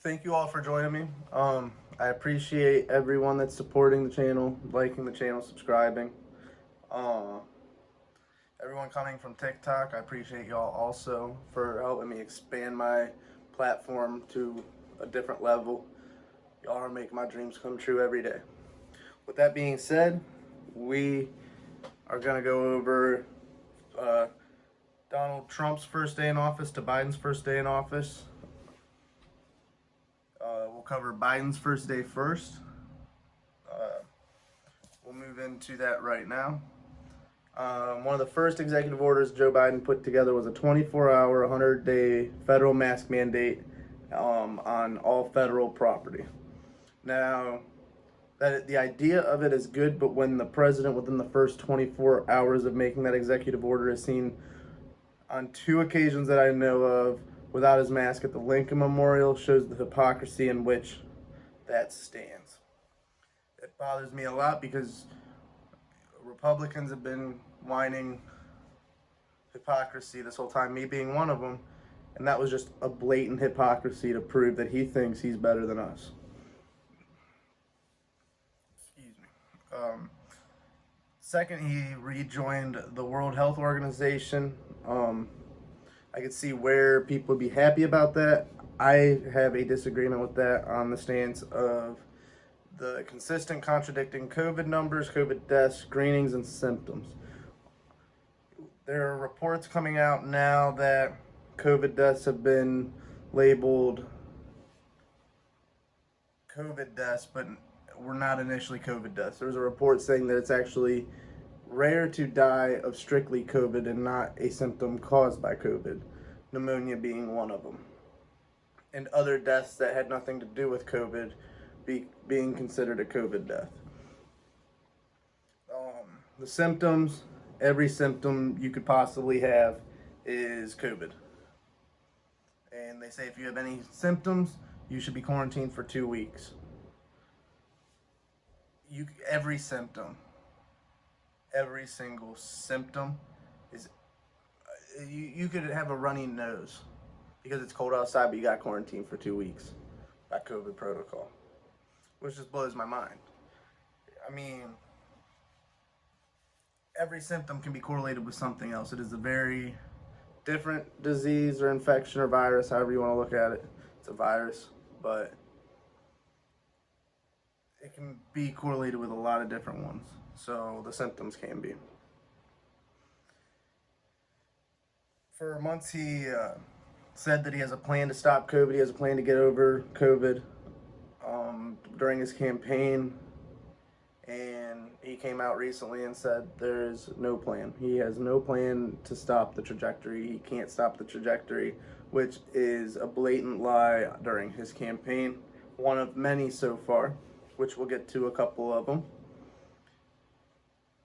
Thank you all for joining me. I appreciate everyone that's supporting the channel, liking the channel, subscribing. Uh, Everyone coming from TikTok, I appreciate y'all also for helping me expand my platform to a different level. Y'all are making my dreams come true every day. With that being said, we are going to go over uh, Donald Trump's first day in office to Biden's first day in office. We'll cover Biden's first day first. Uh, we'll move into that right now. One of the first executive orders Joe Biden put together was a 24-hour, 100-day federal mask mandate on all federal property. Now, the idea of it is good, but when the president, within the first 24 hours of making that executive order, is seen on two occasions that I know of without his mask at the Lincoln Memorial, shows the hypocrisy in which that stands. It bothers me a lot because Republicans have been whining hypocrisy this whole time, me being one of them, and that was just a blatant hypocrisy to prove that he thinks he's better than us. Excuse me. Second, he rejoined the World Health Organization. I could see where people would be happy about that. I have a disagreement with that on the stance of the consistent contradicting COVID numbers, COVID deaths, screenings, and symptoms. There are reports coming out now that COVID deaths have been labeled COVID deaths, but were not initially COVID deaths. There was a report saying that it's actually rare to die of strictly COVID and not a symptom caused by COVID, pneumonia being one of them, and other deaths that had nothing to do with COVID being considered a COVID death. The symptoms, every symptom you could possibly have is COVID. And they say if you have any symptoms, you should be quarantined for 2 weeks. Every symptom, every single symptom is, you could have a runny nose because it's cold outside, but you got quarantined for 2 weeks by COVID protocol, which just blows my mind. I mean, every symptom can be correlated with something else. It is a very different disease or infection or virus, however you want to look at it. It's a virus, but it can be correlated with a lot of different ones. So the symptoms can be. For months, he said that he has a plan to stop COVID. He has a plan to get over COVID during his campaign. And he came out recently and said there's no plan. He has no plan to stop the trajectory. He can't stop the trajectory, which is a blatant lie during his campaign. One of many so far, which we'll get to a couple of them.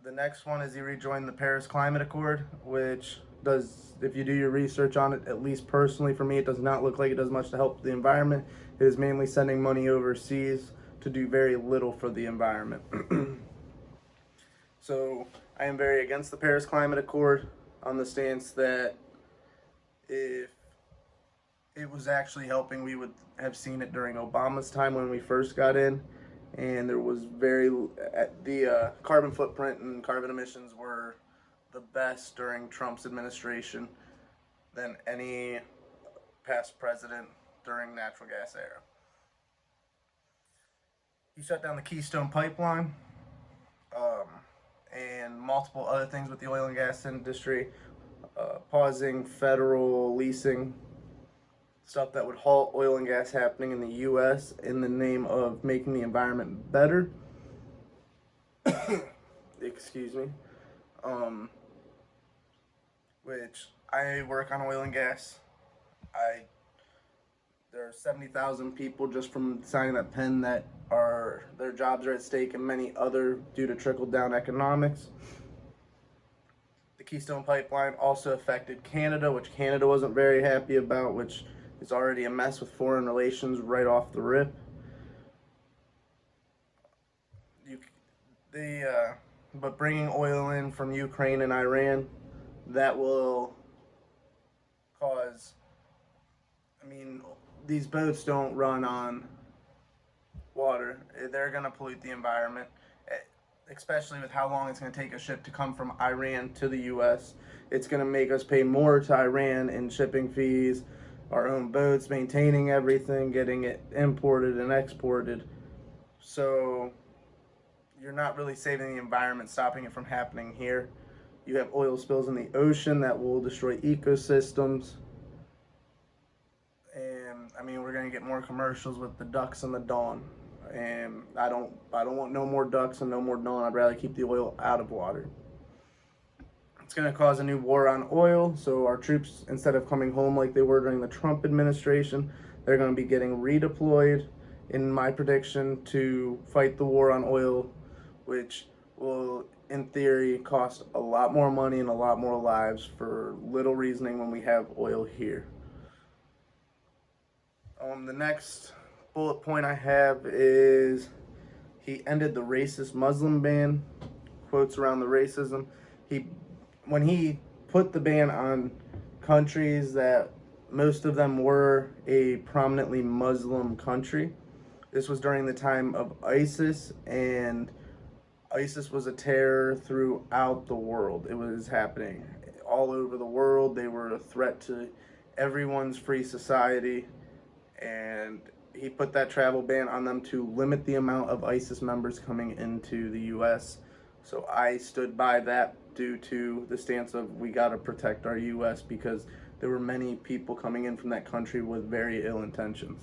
The next one is he rejoined the Paris Climate Accord, which does, if you do your research on it, at least personally for me, it does not look like it does much to help the environment. It is mainly sending money overseas to do very little for the environment. So I am very against the Paris Climate Accord on the stance that if it was actually helping, we would have seen it during Obama's time when we first got in, and there was the carbon footprint and carbon emissions were the best during Trump's administration than any past president during natural gas era. He shut down the Keystone Pipeline and multiple other things with the oil and gas industry, pausing federal leasing, stuff that would halt oil and gas happening in the U.S. in the name of making the environment better. Excuse me. Which I work on oil and gas. There are 70,000 people just from signing that pen that their jobs are at stake, and many other due to trickle-down economics. The Keystone Pipeline also affected Canada, which Canada wasn't very happy about, which is already a mess with foreign relations right off the rip. But bringing oil in from Ukraine and Iran, that will cause, these boats don't run on water. They're going to pollute the environment, especially with how long it's going to take a ship to come from Iran to the U.S. It's going to make us pay more to Iran in shipping fees, our own boats, maintaining everything, getting it imported and exported. So you're not really saving the environment, stopping it from happening here. You have oil spills in the ocean that will destroy ecosystems. And I mean, we're going to get more commercials with the ducks and the dawn. And I don't want no more ducks and no more dawn. I'd rather keep the oil out of water. It's going to cause a new war on oil. So our troops, instead of coming home like they were during the Trump administration, they're going to be getting redeployed, in my prediction, to fight the war on oil, which will, in theory, cost a lot more money and a lot more lives for little reasoning when we have oil here. The next bullet point I have is he ended the racist Muslim ban. Quotes around the racism. When he put the ban on countries that most of them were a prominently Muslim country, this was during the time of ISIS, and ISIS was a terror throughout the world. It was happening all over the world. They were a threat to everyone's free society, and he put that travel ban on them to limit the amount of ISIS members coming into the U.S. So I stood by that due to the stance of we got to protect our U.S. because there were many people coming in from that country with very ill intentions.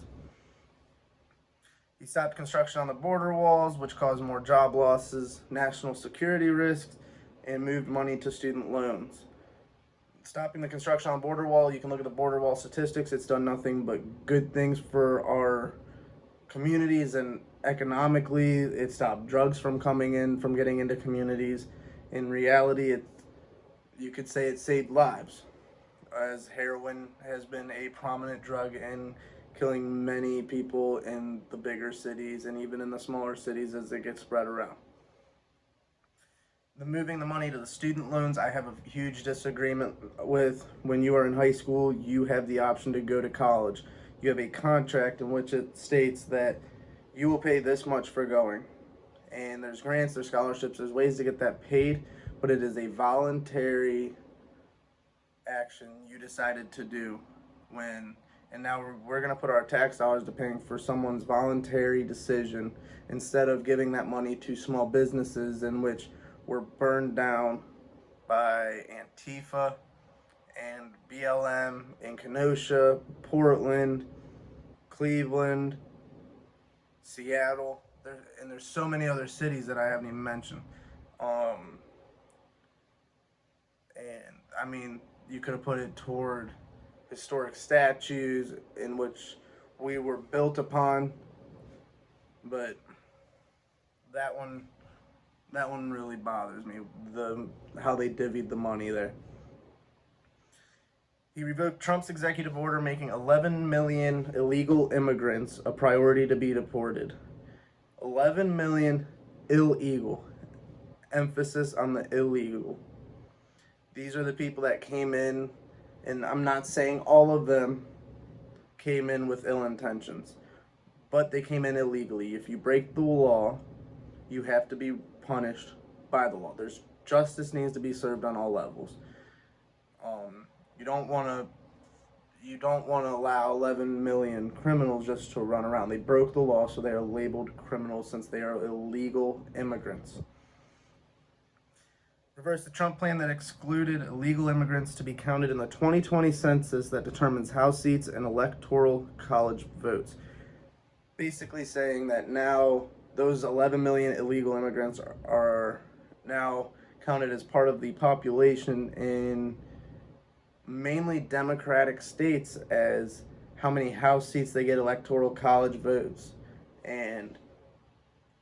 He stopped construction on the border walls, which caused more job losses, national security risks, and moved money to student loans. Stopping the construction on the border wall, you can look at the border wall statistics. It's done nothing but good things for our communities, and economically, it stopped drugs from coming in, from getting into communities. In reality, you could say it saved lives, as heroin has been a prominent drug in killing many people in the bigger cities and even in the smaller cities as it gets spread around. Moving the money to the student loans, I have a huge disagreement with. When you are in high school, you have the option to go to college. You have a contract in which it states that you will pay this much for going. And there's grants, there's scholarships, there's ways to get that paid, but it is a voluntary action you decided to do and now we're going to put our tax dollars to paying for someone's voluntary decision instead of giving that money to small businesses in which were burned down by Antifa and BLM in Kenosha, Portland, Cleveland, Seattle, and there's so many other cities that I haven't even mentioned. And I mean, you could have put it toward historic statues in which we were built upon, but that one really bothers me, how they divvied the money there. He revoked Trump's executive order making 11 million illegal immigrants a priority to be deported. 11 million illegal. Emphasis on the illegal. These are the people that came in, and I'm not saying all of them came in with ill intentions, but they came in illegally. If you break the law, you have to be punished by the law. Justice needs to be served on all levels. You don't want to allow 11 million criminals just to run around. They broke the law, so they are labeled criminals since they are illegal immigrants. Reverse the Trump plan that excluded illegal immigrants to be counted in the 2020 census that determines House seats and electoral college votes. Basically saying that now those 11 million illegal immigrants are now counted as part of the population in mainly Democratic states as how many House seats they get electoral college votes. And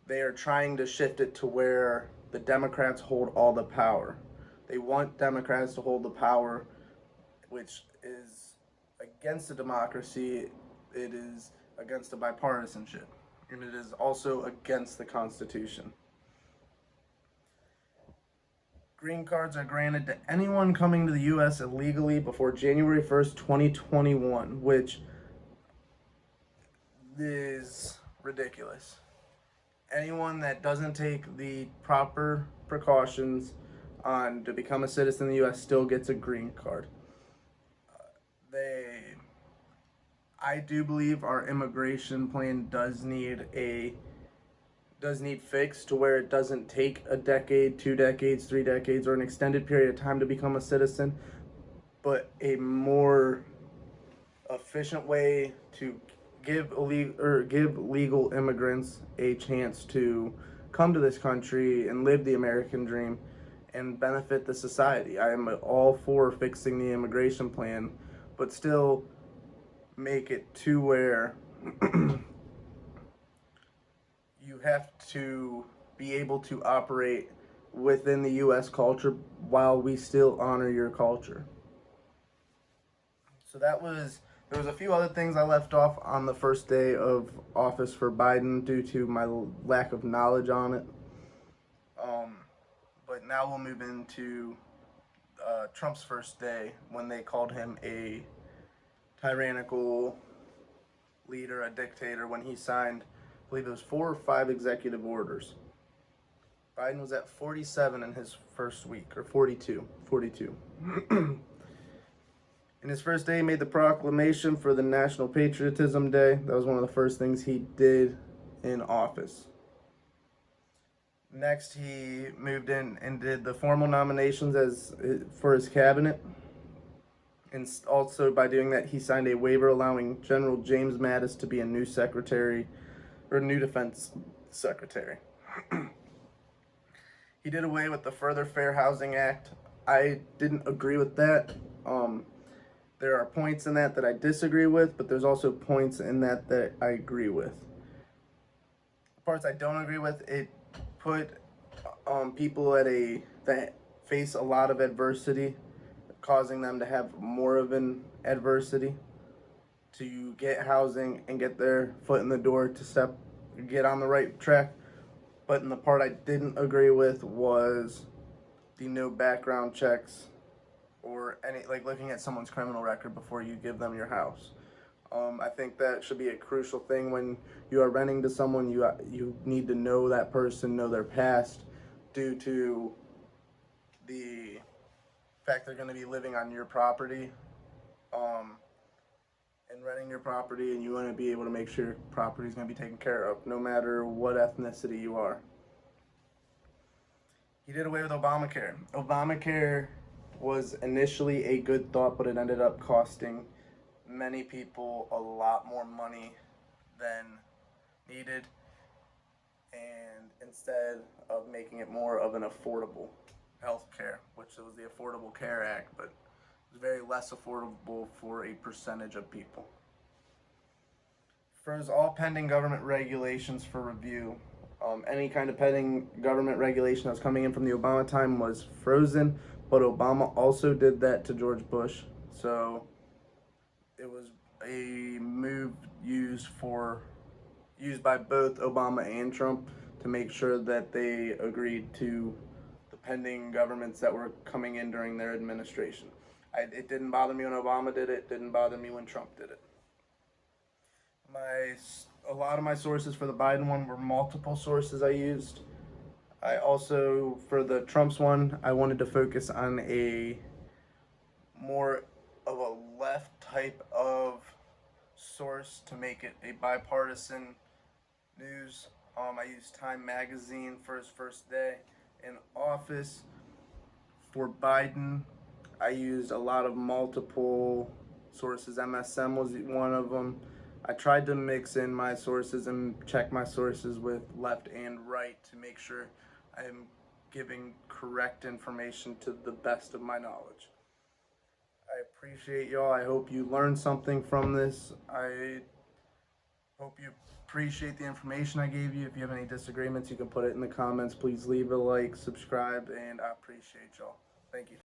they are trying to shift it to where the Democrats hold all the power. They want Democrats to hold the power, which is against the democracy. It is against the bipartisanship, and it is also against the Constitution. Green cards are granted to anyone coming to the U.S. illegally before January 1st, 2021, which is ridiculous. Anyone that doesn't take the proper precautions on to become a citizen in the U.S. still gets a green card. They, I do believe our immigration plan does need fixed to where it doesn't take a decade, 2 decades, 3 decades, or an extended period of time to become a citizen, but a more efficient way to give legal immigrants a chance to come to this country and live the American dream and benefit the society. I am all for fixing the immigration plan, but still make it to where you have to be able to operate within the U.S. culture while we still honor your culture. So there was a few other things I left off on the first day of office for Biden due to my lack of knowledge on it. But now we'll move into Trump's first day when they called him a tyrannical leader, a dictator, when he signed, I believe it was 4 or 5 executive orders. Biden was at 47 in his first week, or 42. In his first day, he made the proclamation for the National Patriotism Day. That was one of the first things he did in office. Next, he moved in and did the formal nominations for his cabinet. And also, by doing that, he signed a waiver allowing General James Mattis to be a new defense secretary. He did away with the Further Fair Housing Act. I didn't agree with that. There are points in that I disagree with, but there's also points in that I agree with. The parts I don't agree with, it put people that face a lot of adversity, causing them to have more of an adversity to get housing and get their foot in the door to get on the right track. But in the part I didn't agree with was the no background checks or looking at someone's criminal record before you give them your house. I think that should be a crucial thing when you are renting to someone. You need to know that person, know their past, due to the fact they're going to be living on your property, and renting your property, and you want to be able to make sure your property is going to be taken care of, no matter what ethnicity you are. He did away with Obamacare. Obamacare was initially a good thought, but it ended up costing many people a lot more money than needed, and instead of making it more of an affordable health care, which was the Affordable Care Act, but it was very less affordable for a percentage of people. Froze all pending government regulations for review. Any kind of pending government regulation that was coming in from the Obama time was frozen, but Obama also did that to George Bush. So it was a move used by both Obama and Trump to make sure that they agreed to the pending governments that were coming in during their administration. It didn't bother me when Obama did it. Didn't bother me when Trump did it. A lot of my sources for the Biden one were multiple sources I used. I also, for the Trump's one, I wanted to focus on a more of a left type of source to make it a bipartisan news. I used Time Magazine for his first day in office. For Biden, I used a lot of multiple sources. MSM was one of them. I tried to mix in my sources and check my sources with left and right to make sure I'm giving correct information to the best of my knowledge. I appreciate y'all. I hope you learned something from this. I hope you appreciate the information I gave you. If you have any disagreements, you can put it in the comments. Please leave a like, subscribe, and I appreciate y'all. Thank you.